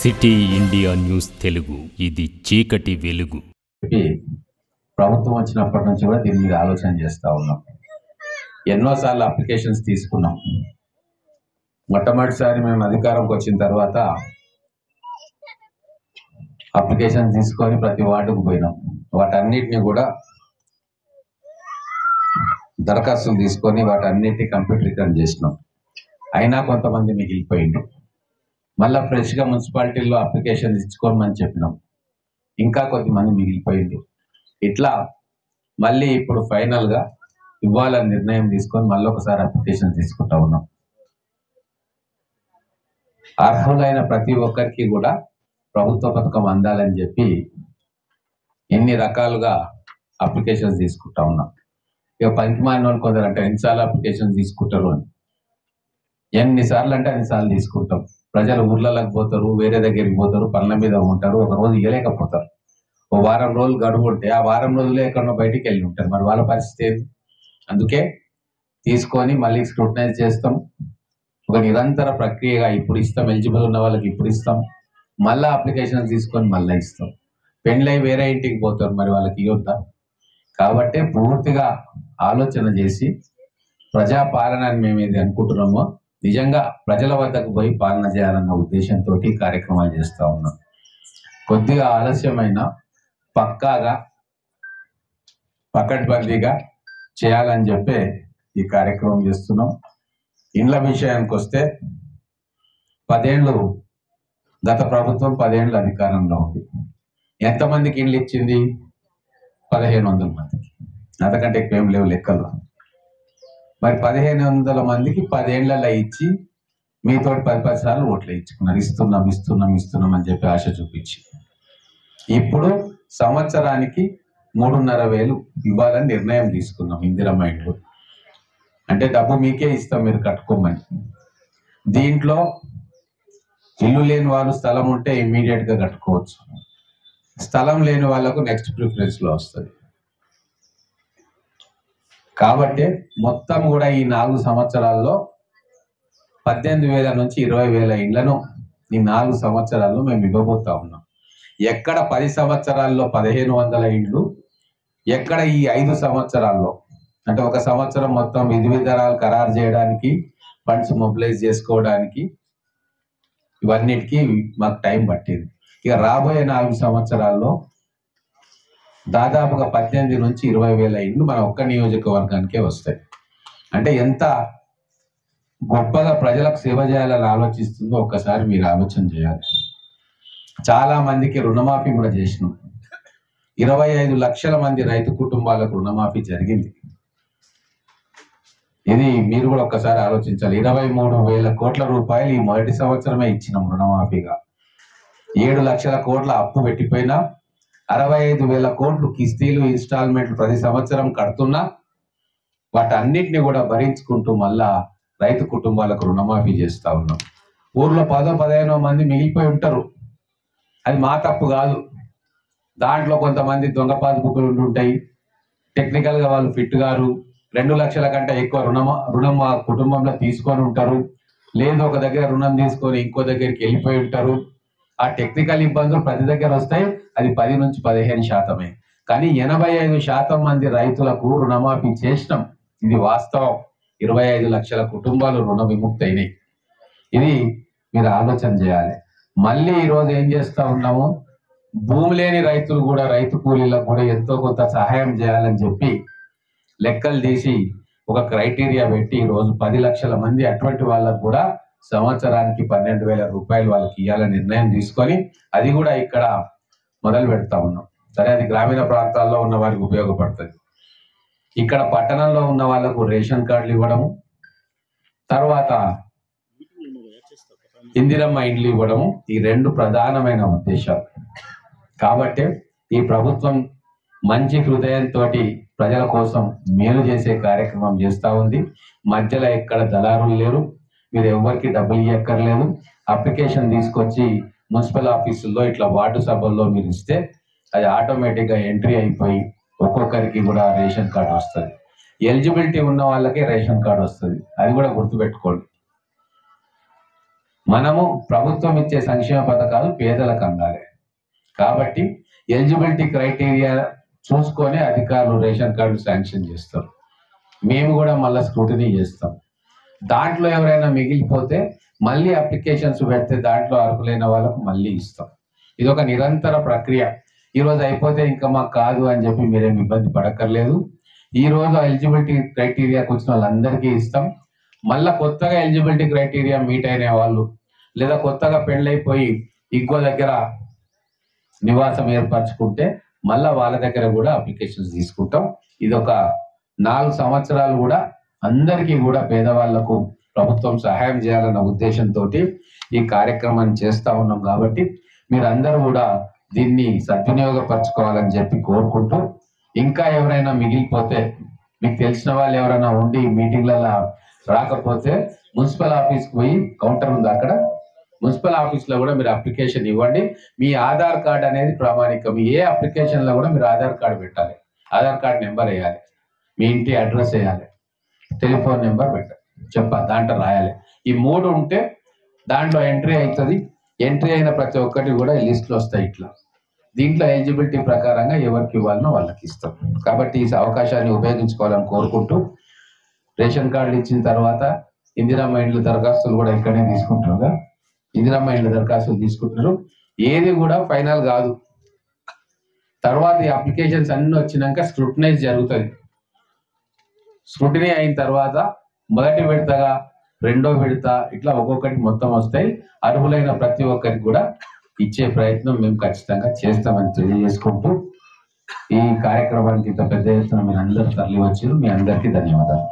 City India news Telugu, ఇది చీకటి వెలుగు. ప్రభుత్వం వచ్చినప్పటి నుంచి కూడా దీని మీద ఆలోచన చేస్తూ ఉన్నాం. ఎన్నోసార్లు అప్లికేషన్స్ తీసుకున్నాం. మొట్టమొదటిసారి మేము అధికారంకి వచ్చిన తర్వాత అప్లికేషన్ తీసుకొని ప్రతి వార్డుకు పోయినాం. వాటన్నిటిని కూడా దరఖాస్తులు తీసుకొని వాటన్నిటిని కంప్యూటరీకరణ చేసినాం. అయినా కొంతమంది మిగిలిపోయిండ్రు. మళ్ళీ ఫ్రెష్గా మున్సిపాలిటీల్లో అప్లికేషన్ ఇచ్చుకోమని చెప్పినాం. ఇంకా కొద్దిమంది మిగిలిపోయిండ్రు. ఇట్లా మళ్ళీ ఇప్పుడు ఫైనల్గా ఇవ్వాలని నిర్ణయం తీసుకొని మళ్ళీ ఒకసారి అప్లికేషన్ తీసుకుంటా ఉన్నాం. అర్హులైన ప్రతి ఒక్కరికి కూడా ప్రభుత్వ పథకం అందాలని చెప్పి ఎన్ని రకాలుగా అప్లికేషన్స్ తీసుకుంటా ఉన్నాం. ఇక పనికిమాలిన వాళ్ళు కొందరు అంటే ఎన్నిసార్లు అప్లికేషన్ తీసుకుంటారు అని, ఎన్నిసార్లు అంటే అన్నిసార్లు తీసుకుంటాం. ప్రజలు ఊర్లలోకి పోతారు, వేరే దగ్గరికి పోతారు, పనుల మీద ఉంటారు, ఒక రోజు ఇవ్వలేకపోతారు. ఓ వారం రోజులు గడువు ఉంటే ఆ వారం రోజులే ఎక్కడో బయటికి వెళ్ళి ఉంటారు. మరి వాళ్ళ పరిస్థితి ఏంటి? అందుకే తీసుకొని మళ్ళీ స్క్రూటనైజ్ చేస్తాం. ఒక నిరంతర ప్రక్రియగా ఇప్పుడు ఇస్తాం. ఎలిజిబుల్ ఉన్న వాళ్ళకి ఇప్పుడు ఇస్తాం. మళ్ళీ అప్లికేషన్ తీసుకొని మళ్ళీ ఇస్తాం. పెళ్ళై వేరే ఇంటికి పోతారు, మరి వాళ్ళకి ఇవ్వద్దా? కాబట్టి పూర్తిగా ఆలోచన చేసి ప్రజాపాలన అని మేము ఏది అనుకుంటున్నామో నిజంగా ప్రజల వద్దకు పోయి పాలన చేయాలన్న ఉద్దేశంతో కార్యక్రమాలు చేస్తూ ఉన్నాం. కొద్దిగా ఆలస్యమైన పక్కాగా పకడ్బందీగా చేయాలని చెప్పే ఈ కార్యక్రమం చేస్తున్నాం. ఇండ్ల విషయానికి వస్తే 10 ఏళ్ళు గత ప్రభుత్వం 10 ఏళ్ళు అధికారంలో ఉంది. ఎంతమందికి ఇండ్లు ఇచ్చింది? 1500 మందికి. అంతకంటే ఎక్కువ ఏం లేవు లెక్కలు. మరి 1500 మందికి 10 ఏళ్లలో ఇచ్చి మీతో 10 సార్లు ఓట్లు ఇచ్చుకున్నారు. ఇస్తున్నాం అని చెప్పి ఆశ చూపించి ఇప్పుడు సంవత్సరానికి 3,500 ఇవ్వాలని నిర్ణయం తీసుకున్నాం. ఇందిరమ్మ ఇండ్లు అంటే డబ్బు మీకే ఇస్తాం, మీరు కట్టుకోమని. దీంట్లో ఇల్లు లేని వాళ్ళు స్థలం ఉంటే ఇమ్మీడియట్ గా కట్టుకోవచ్చు. స్థలం లేని వాళ్ళకు నెక్స్ట్ ప్రిఫరెన్స్ లో వస్తుంది. కాబట్టి మొత్తం కూడా ఈ 4 సంవత్సరాల్లో 18,000 నుంచి 20,000 ఇండ్లను ఈ 4 సంవత్సరాల్లో మేము ఇవ్వబోతా ఉన్నాం. ఎక్కడ 10 సంవత్సరాల్లో 1,500 ఇండ్లు, ఎక్కడ ఈ 5 సంవత్సరాల్లో అంటే ఒక సంవత్సరం మొత్తం విధి విధానాలు ఖరారు చేయడానికి, ఫండ్స్ మొబిలైజ్ చేసుకోవడానికి, ఇవన్నిటికీ మాకు టైం పట్టింది. ఇక రాబోయే 4 సంవత్సరాల్లో దాదాపుగా 18 నుంచి 20,000 ఇండ్లు మన ఒక్క నియోజకవర్గానికే వస్తాయి. అంటే ఎంత గొప్పగా ప్రజలకు సేవ చేయాలని ఆలోచిస్తుందో ఒక్కసారి మీరు ఆలోచన చేయాలి. చాలా మందికి రుణమాఫీ కూడా చేసినాం. 25 లక్షల మంది రైతు కుటుంబాలకు రుణమాఫీ జరిగింది. ఇది మీరు కూడా ఒక్కసారి ఆలోచించాలి. 23,000 కోట్ల రూపాయలు ఈ మొదటి సంవత్సరమే ఇచ్చినాం రుణమాఫీగా. 7 లక్షల కోట్ల అప్పు పెట్టిపోయినా 65,000 కోట్లు కిస్తీలు, ఇన్స్టాల్మెంట్లు ప్రతి సంవత్సరం కడుతున్నా వాటన్నిటిని కూడా భరించుకుంటూ మళ్ళా రైతు కుటుంబాలకు రుణమాఫీ చేస్తా ఉన్నాం. ఊర్లో 10-15 మంది మిగిలిపోయి ఉంటారు. అది మా తప్పు కాదు. దాంట్లో కొంతమంది దొంగ పాస్బుక్లు ఉంటుంటాయి. టెక్నికల్ గా వాళ్ళు ఫిట్ గారు. 2 లక్షల కంటే ఎక్కువ రుణం ఆ కుటుంబంలో తీసుకొని ఉంటారు. లేదు ఒక దగ్గర రుణం తీసుకొని ఇంకో దగ్గరికి వెళ్ళిపోయి ఉంటారు. ఆ టెక్నికల్ ఇబ్బందులు ప్రతి దగ్గర వస్తాయి. అది 10 నుంచి 15%. కానీ 85% మంది రైతులకు రుణమాఫీ చేసినాం. ఇది వాస్తవం. 25 లక్షల కుటుంబాలు రుణ విముక్తి అయినాయి. ఇది మీరు ఆలోచన చేయాలి. మళ్ళీ ఈరోజు ఏం చేస్తా ఉన్నాము, భూమి లేని రైతులు కూడా, రైతు కూలీలకు కూడా ఎంతో కొంత సహాయం చేయాలని చెప్పి లెక్కలు తీసి ఒక క్రైటీరియా పెట్టి ఈరోజు 10 లక్షల మంది అటువంటి వాళ్ళకు కూడా సంవత్సరానికి 12,000 రూపాయలు వాళ్ళకి ఇవ్వాలని నిర్ణయం తీసుకొని అది కూడా ఇక్కడ మొదలు పెడతా ఉన్నాం. సరే, అది గ్రామీణ ప్రాంతాల్లో ఉన్న వారికి ఉపయోగపడుతుంది. ఇక్కడ పట్టణంలో ఉన్న వాళ్ళకు రేషన్ కార్డులు ఇవ్వడము, తర్వాత ఇందిరమ్మ ఇండ్లు ఇవ్వడము, ఈ 2 ప్రధానమైన ఉద్దేశాలు. కాబట్టి ఈ ప్రభుత్వం మంచి హృదయంతో ప్రజల కోసం మేలు చేసే కార్యక్రమం చేస్తూ ఉంది. మధ్యలో ఎక్కడ దళారులు లేరు. మీరు ఎవరికి డబ్బులు ఇవ్వక్కర్లేదు. అప్లికేషన్ తీసుకొచ్చి మున్సిపల్ ఆఫీసుల్లో ఇట్లా వార్డు సభల్లో మీరు ఇస్తే అది ఆటోమేటిక్గా ఎంట్రీ అయిపోయి ఒక్కొక్కరికి కూడా రేషన్ కార్డు వస్తుంది. ఎలిజిబిలిటీ ఉన్న వాళ్ళకే రేషన్ కార్డు వస్తుంది. అది కూడా గుర్తుపెట్టుకోండి. మనము ప్రభుత్వం ఇచ్చే సంక్షేమ పథకాలు పేదలకు అందాలి. కాబట్టి ఎలిజిబిలిటీ క్రైటీరియా చూసుకొని అధికారులు రేషన్ కార్డు శాంక్షన్ చేస్తారు. మేము కూడా మళ్ళీ స్క్రూటినీ చేస్తాం. దాంట్లో ఎవరైనా మిగిలిపోతే మళ్ళీ అప్లికేషన్స్ పెడితే దాంట్లో అర్హులైన వాళ్ళకు మళ్ళీ ఇస్తాం. ఇది ఒక నిరంతర ప్రక్రియ. ఈరోజు అయిపోతే ఇంకా మాకు కాదు అని చెప్పి మీరేం ఇబ్బంది పడక్కర్లేదు. ఈ రోజు ఎలిజిబిలిటీ క్రైటీరియాకి వచ్చిన వాళ్ళందరికీ ఇస్తాం. మళ్ళా కొత్తగా ఎలిజిబిలిటీ క్రైటీరియా మీట్ అయిన వాళ్ళు లేదా కొత్తగా పెళ్ళైపోయి ఇంకో దగ్గర నివాసం ఏర్పరచుకుంటే మళ్ళా వాళ్ళ దగ్గర కూడా అప్లికేషన్స్ తీసుకుంటాం. ఇది ఒక 4 సంవత్సరాలు కూడా అందరికీ కూడా పేదవాళ్లకు ప్రభుత్వం సహాయం చేయాలన్న ఉద్దేశంతో ఈ కార్యక్రమాన్ని చేస్తా ఉన్నాం. కాబట్టి మీరందరూ కూడా దీన్ని సద్వినియోగపరచుకోవాలని చెప్పి కోరుకుంటూ, ఇంకా ఎవరైనా మిగిలిపోతే మీకు తెలిసిన వాళ్ళు ఎవరైనా ఉండి మీటింగ్లలో రాకపోతే మున్సిపల్ ఆఫీస్కి పోయి కౌంటర్ ఉంది, అక్కడ మున్సిపల్ ఆఫీస్లో కూడా మీరు అప్లికేషన్ ఇవ్వండి. మీ ఆధార్ కార్డ్ అనేది ప్రామాణికం. ఏ అప్లికేషన్లో కూడా మీరు ఆధార్ కార్డు పెట్టాలి, ఆధార్ కార్డ్ నెంబర్ వేయాలి, మీ ఇంటి అడ్రస్ వేయాలి, టెలిఫోన్ నెంబర్ పెట్టాలి, చెప్పాలి, దాంట్లో రాయాలి. ఈ 3 ఉంటే దాంట్లో ఎంట్రీ అవుతుంది. ఎంట్రీ అయిన ప్రతి ఒక్కటి కూడా లిస్టులు వస్తాయి. ఇట్లా దీంట్లో ఎలిజిబిలిటీ ప్రకారంగా ఎవరికి ఇవ్వాలనో వాళ్ళకి ఇస్తాం. కాబట్టి ఈ అవకాశాన్ని ఉపయోగించుకోవాలని కోరుకుంటూ, రేషన్ కార్డులు ఇచ్చిన తర్వాత ఇందిరమ్మ ఇండ్ల దరఖాస్తులు కూడా ఇక్కడే తీసుకుంటున్నారు. ఇందిరమ్మ ఇండ్ల దరఖాస్తులు తీసుకుంటున్నారు. ఏది కూడా ఫైనల్ కాదు. తర్వాత ఈ అప్లికేషన్స్ అన్ని వచ్చినాక స్క్రూటినైజ్ జరుగుతుంది. స్క్రూటినీ అయిన తర్వాత మొదటి విడతగా, రెండో విడత, ఇట్లా ఒక్కొక్కటి మొత్తం వస్తాయి. అర్హులైన ప్రతి ఒక్కరికి కూడా ఇచ్చే ప్రయత్నం మేము ఖచ్చితంగా చేస్తామని తెలియజేసుకుంటూ, ఈ కార్యక్రమానికి ఇంత పెద్ద ఎత్తున మీరు అందరూ తరలి వచ్చారు. మీ అందరికీ ధన్యవాదాలు.